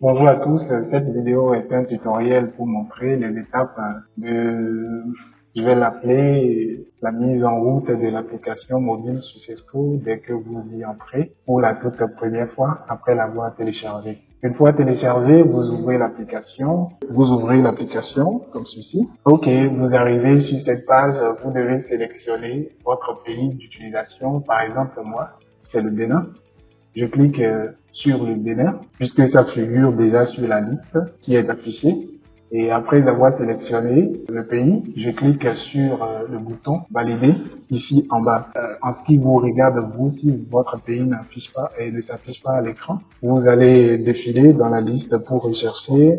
Bonjour à tous, cette vidéo est un tutoriel pour montrer les étapes je vais l'appeler la mise en route de l'application mobile Successful dès que vous y entrez pour la toute première fois après l'avoir téléchargée. Une fois téléchargée, vous ouvrez l'application, comme ceci. Ok, vous arrivez sur cette page, vous devez sélectionner votre pays d'utilisation. Par exemple, moi, c'est le Bénin. Je clique sur le Bénin, puisque ça figure déjà sur la liste qui est affichée. Et après avoir sélectionné le pays, je clique sur le bouton valider ici en bas. En ce qui vous regarde, vous, si votre pays n'affiche pas et ne s'affiche pas à l'écran, vous allez défiler dans la liste pour rechercher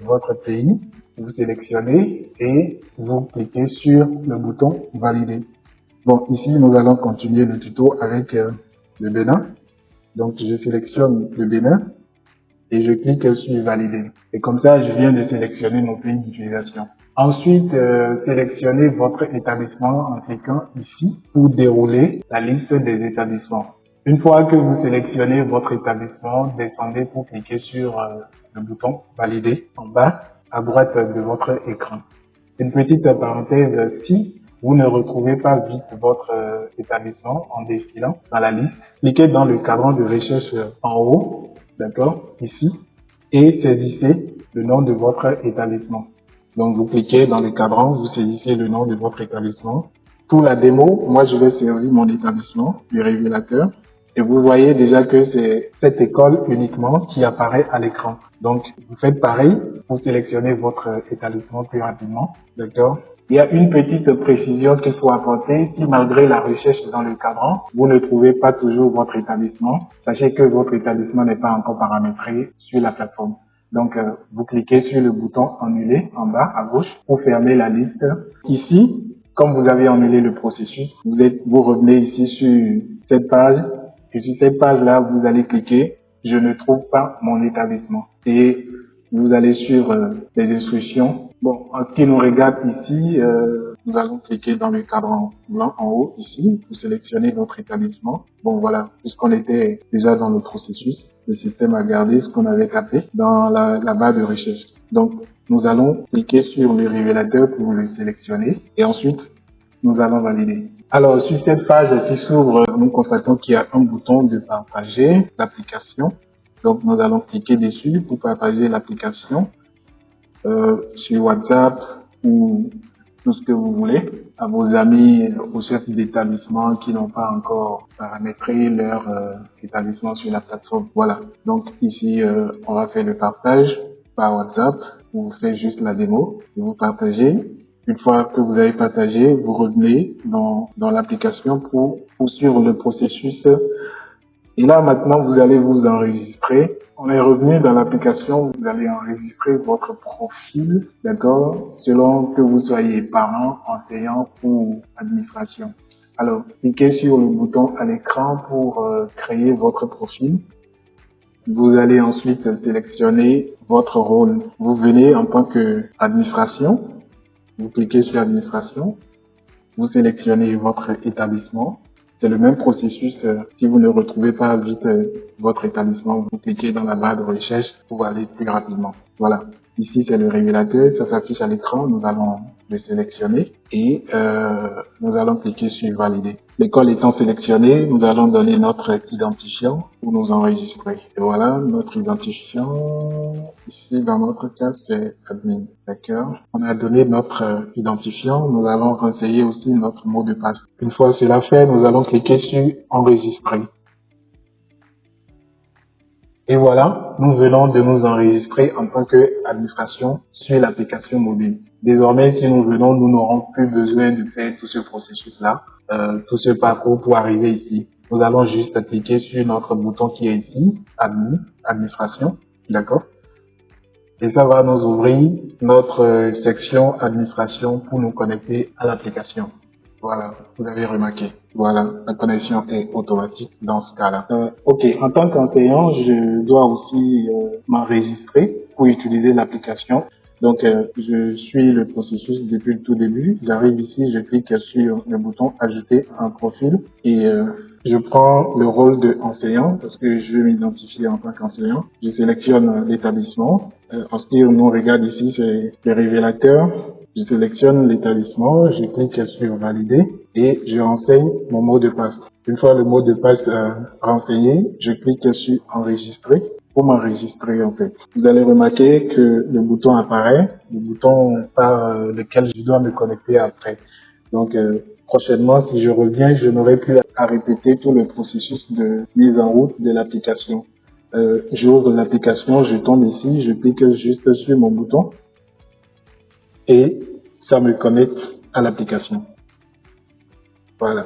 votre pays. Vous sélectionnez et vous cliquez sur le bouton valider. Bon, ici, nous allons continuer le tuto avec le Bénin. Donc, je sélectionne le Bénin et je clique sur valider. Et comme ça, je viens de sélectionner mon pays d'utilisation. Ensuite, sélectionnez votre établissement en cliquant ici pour dérouler la liste des établissements. Une fois que vous sélectionnez votre établissement, descendez pour cliquer sur le bouton valider en bas à droite de votre écran. Une petite parenthèse, si vous ne retrouvez pas vite votre établissement en défilant dans la liste, cliquez dans le cadran de recherche en haut, d'accord, ici, et saisissez le nom de votre établissement. Donc, vous cliquez dans le cadran, vous saisissez le nom de votre établissement. Pour la démo, moi, je vais servir mon établissement, le révélateur. Et vous voyez déjà que c'est cette école uniquement qui apparaît à l'écran. Donc, vous faites pareil, vous sélectionnez votre établissement plus rapidement, d'accord? Il y a une petite précision qu'il faut apporter. Si malgré la recherche dans le cadran, vous ne trouvez pas toujours votre établissement, sachez que votre établissement n'est pas encore paramétré sur la plateforme. Donc, vous cliquez sur le bouton annuler en bas à gauche pour fermer la liste. Ici, comme vous avez annulé le processus, vous revenez ici sur cette page. Et sur cette page-là, vous allez cliquer « Je ne trouve pas mon établissement » et vous allez sur les instructions. Bon, en ce qui nous regarde ici, nous allons cliquer dans le cadran blanc en haut ici pour sélectionner notre établissement. Bon, voilà, puisqu'on était déjà dans le processus, le système a gardé ce qu'on avait tapé dans la barre de recherche. Donc, nous allons cliquer sur le révélateur pour le sélectionner et ensuite, nous allons valider. Alors, sur cette page qui s'ouvre, nous constatons qu'il y a un bouton de partager l'application. Donc, nous allons cliquer dessus pour partager l'application sur WhatsApp ou tout ce que vous voulez à vos amis, aux chefs d'établissement qui n'ont pas encore paramétré leur établissement sur la plateforme. Voilà. Donc, ici, on va faire le partage par WhatsApp. Vous faites juste la démo et vous partagez. Une fois que vous avez partagé, vous revenez dans l'application pour poursuivre le processus. Et là, maintenant, vous allez vous enregistrer. On est revenu dans l'application, vous allez enregistrer votre profil, d'accord, selon que vous soyez parent, enseignant ou administration. Alors, cliquez sur le bouton à l'écran pour créer votre profil. Vous allez ensuite sélectionner votre rôle. Vous venez en tant qu'administration. Vous cliquez sur administration, vous sélectionnez votre établissement. C'est le même processus. Si vous ne retrouvez pas vite votre établissement, vous cliquez dans la barre de recherche pour aller plus rapidement. Voilà. Ici, c'est le révélateur. Ça s'affiche à l'écran. Nous allons le sélectionner et nous allons cliquer sur valider. L'école étant sélectionnée, nous allons donner notre identifiant pour nous enregistrer. Et voilà, notre identifiant. Ici, dans notre cas, c'est admin. D'accord. On a donné notre identifiant. Nous allons renseigner aussi notre mot de passe. Une fois cela fait, nous allons cliquer sur enregistrer. Et voilà, nous venons de nous enregistrer en tant qu'administration sur l'application mobile. Désormais, si nous venons, nous n'aurons plus besoin de faire tout ce processus-là, tout ce parcours pour arriver ici. Nous allons juste cliquer sur notre bouton qui est ici, admin, administration, d'accord? Et ça va nous ouvrir notre section administration pour nous connecter à l'application. Voilà, vous avez remarqué. Voilà, la connexion est automatique dans ce cas-là. Ok, en tant qu'enseignant, je dois aussi m'enregistrer pour utiliser l'application. Donc, je suis le processus depuis le tout début. J'arrive ici, je clique sur le bouton ajouter un profil et je prends le rôle d'enseignant parce que je vais m'identifier en tant qu'enseignant. Je sélectionne l'établissement. En ce qui nous regarde ici, c'est le révélateur. Je sélectionne l'établissement, je clique sur valider et je renseigne mon mot de passe. Une fois le mot de passe renseigné, je clique sur enregistrer pour m'enregistrer en fait. Vous allez remarquer que le bouton apparaît, le bouton par lequel je dois me connecter après. Donc prochainement, si je reviens, je n'aurai plus à répéter tout le processus de mise en route de l'application. J'ouvre l'application, je tombe ici, je clique juste sur mon bouton et ça me connecte à l'application. Voilà.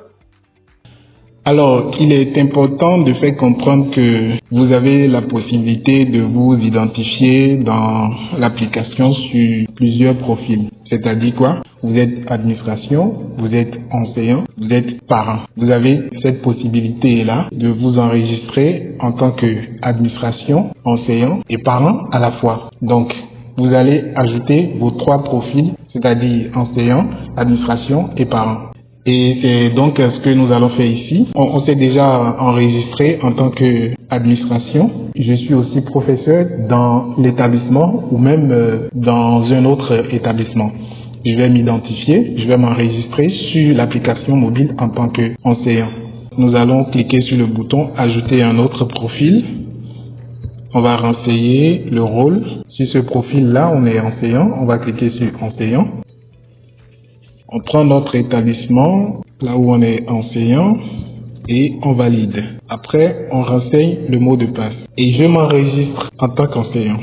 Alors, il est important de faire comprendre que vous avez la possibilité de vous identifier dans l'application sur plusieurs profils. C'est-à-dire quoi? Vous êtes administration, vous êtes enseignant, vous êtes parent. Vous avez cette possibilité-là de vous enregistrer en tant qu'administration, enseignant et parent à la fois. Donc, vous allez ajouter vos 3 profils, c'est-à-dire enseignant, administration et parent. Et c'est donc ce que nous allons faire ici. On s'est déjà enregistré en tant qu'administration. Je suis aussi professeur dans l'établissement ou même dans un autre établissement. Je vais m'identifier, je vais m'enregistrer sur l'application mobile en tant qu'enseignant. Nous allons cliquer sur le bouton ajouter un autre profil. On va renseigner le rôle. Sur ce profil-là, on est enseignant. On va cliquer sur enseignant. On prend notre établissement, là où on est enseignant, et on valide. Après, on renseigne le mot de passe. Et je m'enregistre en tant qu'enseignant.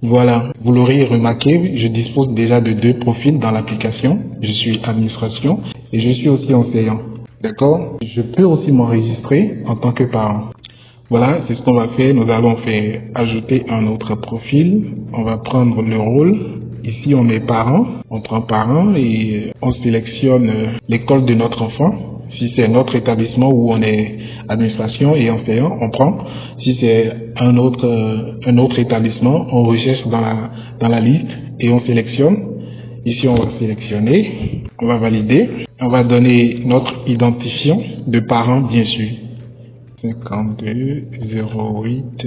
Voilà, vous l'aurez remarqué, je dispose déjà de 2 profils dans l'application. Je suis administration et je suis aussi enseignant. D'accord? Je peux aussi m'enregistrer en tant que parent. Voilà, c'est ce qu'on va faire. Nous allons faire ajouter un autre profil. On va prendre le rôle. Ici, on est parent, on prend parent et on sélectionne l'école de notre enfant. Si c'est notre établissement où on est administration et enseignant, on prend. Si c'est un autre établissement, on recherche dans la liste et on sélectionne. Ici, on va sélectionner, on va valider. On va donner notre identifiant de parent, bien sûr. 52 08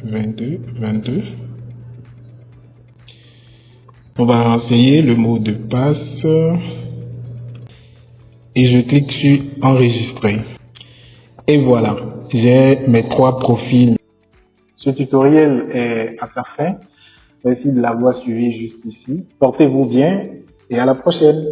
22 22. On va renseigner le mot de passe et je clique sur enregistrer. Et voilà, j'ai mes 3 profils. Ce tutoriel est à sa fin. Merci de l'avoir suivi jusqu'ici. Portez-vous bien et à la prochaine.